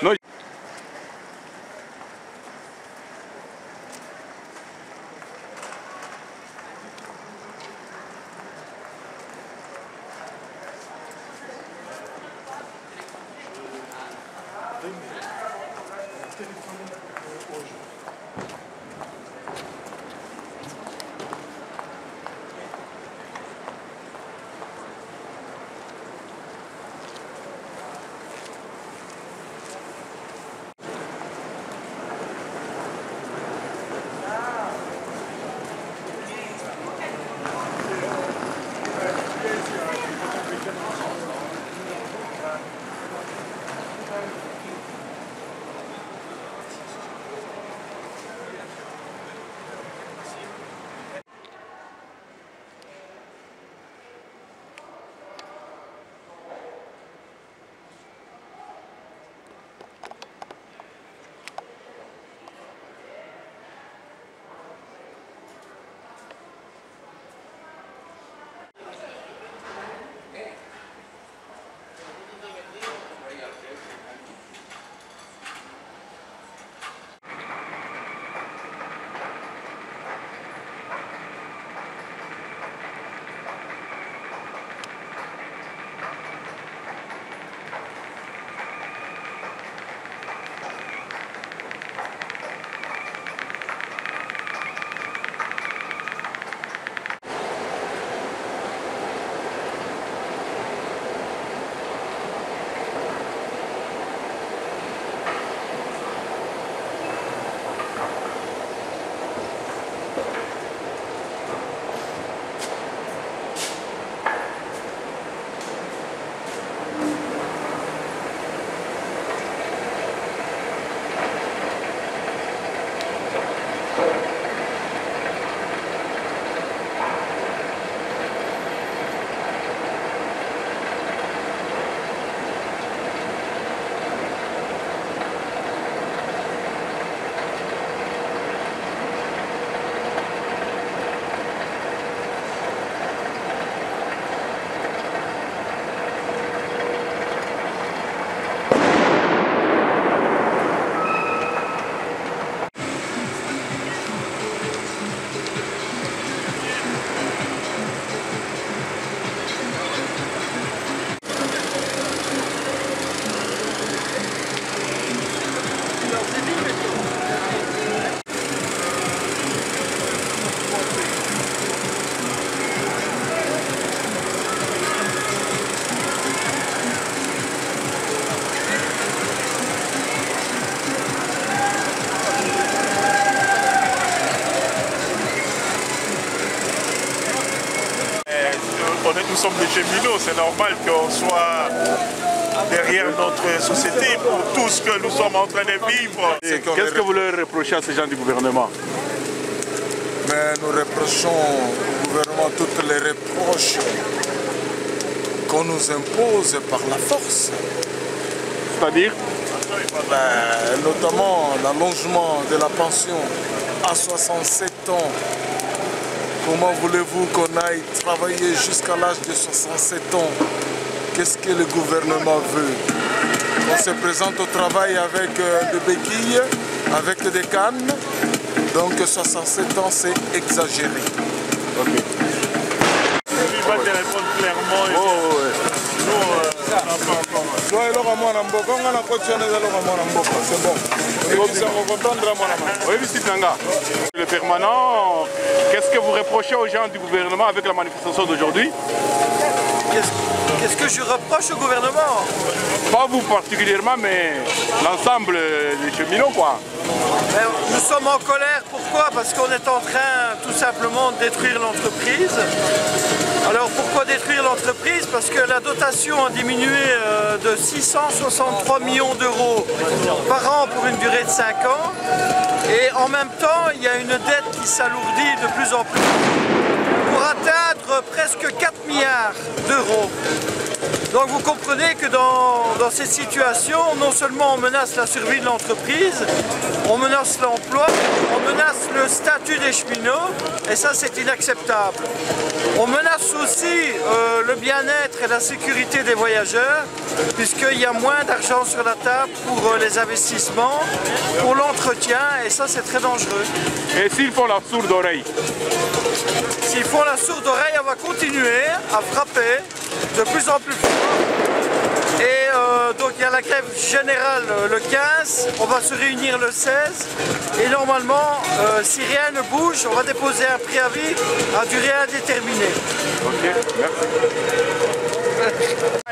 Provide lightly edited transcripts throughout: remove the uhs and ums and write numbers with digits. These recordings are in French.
No. Nous sommes des cheminots, c'est normal qu'on soit derrière notre société pour tout ce que nous sommes en train de vivre. Qu'est-ce que vous leur reprochez à ces gens du gouvernement? Mais nous reprochons au gouvernement toutes les reproches qu'on nous impose par la force. C'est-à-dire? Notamment l'allongement de la pension à 67 ans. Comment voulez-vous qu'on aille travailler jusqu'à l'âge de 67 ans? Qu'est-ce que le gouvernement veut? On se présente au travail avec des béquilles, avec des cannes. Donc 67 ans, c'est exagéré. Ok. Il va te répondre clairement. C'est bon. Oui, M. Nanga. Le permanent, qu'est-ce que vous reprochez aux gens du gouvernement avec la manifestation d'aujourd'hui? Qu'est-ce que je reproche au gouvernement? Pas vous particulièrement, mais l'ensemble des cheminots, quoi. Nous sommes en colère, pourquoi? Parce qu'on est en train tout simplement de détruire l'entreprise. Alors pourquoi détruire l'entreprise? Parce que la dotation a diminué de 663 millions d'euros par an pour une durée de 5 ans. Et en même temps, il y a une dette qui s'alourdit de plus en plus pour atteindre presque 4 milliards d'euros. Donc vous comprenez que dans cette situation, non seulement on menace la survie de l'entreprise, on menace l'emploi, on menace le statut des cheminots, et ça c'est inacceptable. On menace renforce aussi le bien-être et la sécurité des voyageurs, puisqu'il y a moins d'argent sur la table pour les investissements, pour l'entretien, et ça c'est très dangereux. Et s'ils font la sourde oreille? S'ils font la sourde oreille, on va continuer à frapper de plus en plus fort. Et donc il y a la grève générale le 15, on va se réunir le 16 et normalement si rien ne bouge, on va déposer un préavis à durée indéterminée. Ok, merci.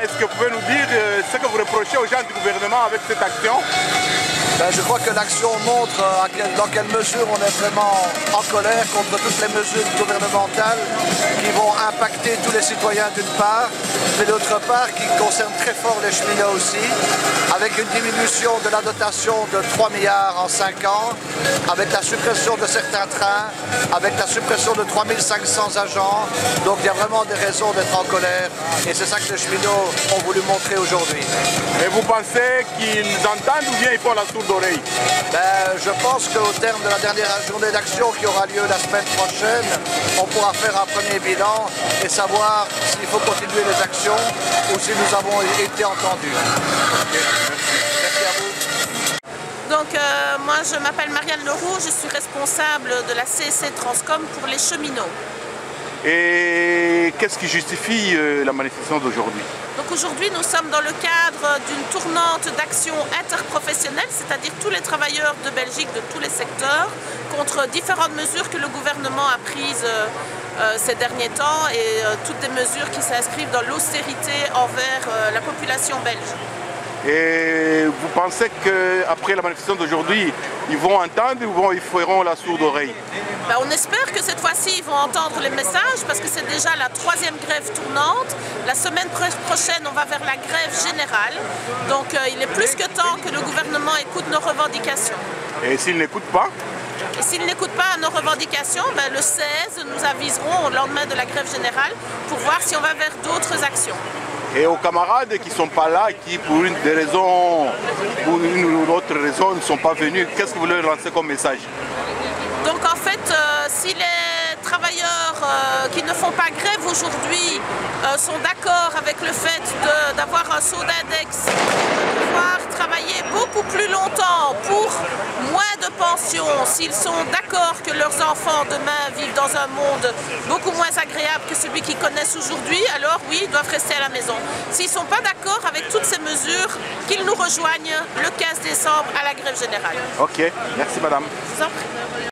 Est-ce que vous pouvez nous dire ce que vous reprochez aux gens du gouvernement avec cette action? Je crois que l'action montre dans quelle mesure on est vraiment en colère contre toutes les mesures gouvernementales qui vont impacter tous les citoyens d'une part, mais d'autre part qui concernent très fort les cheminots aussi, avec une diminution de la dotation de 3 milliards en 5 ans, avec la suppression de certains trains, avec la suppression de 3500 agents. Donc il y a vraiment des raisons d'être en colère et c'est ça que les cheminots ont voulu montrer aujourd'hui. Et vous pensez qu'ils entendent ou bien ils font la sourde oreille? Je pense qu'au terme de la dernière journée d'action qui aura lieu la semaine prochaine, on pourra faire un premier bilan et savoir s'il faut continuer les actions ou si nous avons été entendus. Merci à vous. Donc moi je m'appelle Marianne Leroux, je suis responsable de la CSC Transcom pour les cheminots. Et qu'est-ce qui justifie la manifestation d'aujourd'hui? Donc aujourd'hui nous sommes dans le cadre d'une tournante d'action interprofessionnelle, c'est-à-dire tous les travailleurs de Belgique de tous les secteurs, contre différentes mesures que le gouvernement a prises ces derniers temps et toutes des mesures qui s'inscrivent dans l'austérité envers la population belge. Et vous pensez qu'après la manifestation d'aujourd'hui, ils vont entendre ou ils feront la sourde oreille? On espère que cette fois-ci, ils vont entendre les messages parce que c'est déjà la 3e grève tournante. La semaine prochaine, on va vers la grève générale. Donc il est plus que temps que le gouvernement écoute nos revendications. Et s'il n'écoute pas? Et s'ils n'écoutent pas nos revendications, le 16, nous aviserons au lendemain de la grève générale pour voir si on va vers d'autres actions. Et aux camarades qui ne sont pas là, qui pour une ou autre raison ne sont pas venus, qu'est-ce que vous leur lancez comme message? Donc en fait, si les travailleurs qui ne font pas grève aujourd'hui sont d'accord avec le fait d'avoir un saut d'index, de pouvoir travailler beaucoup plus longtemps pour moins de pension, s'ils sont d'accord que leurs enfants demain vivent dans un monde beaucoup moins agréable que celui qu'ils connaissent aujourd'hui, alors oui, ils doivent rester à la maison. S'ils ne sont pas d'accord avec toutes ces mesures, qu'ils nous rejoignent le 15 décembre à la grève générale. Ok, merci madame. Je vous en prie.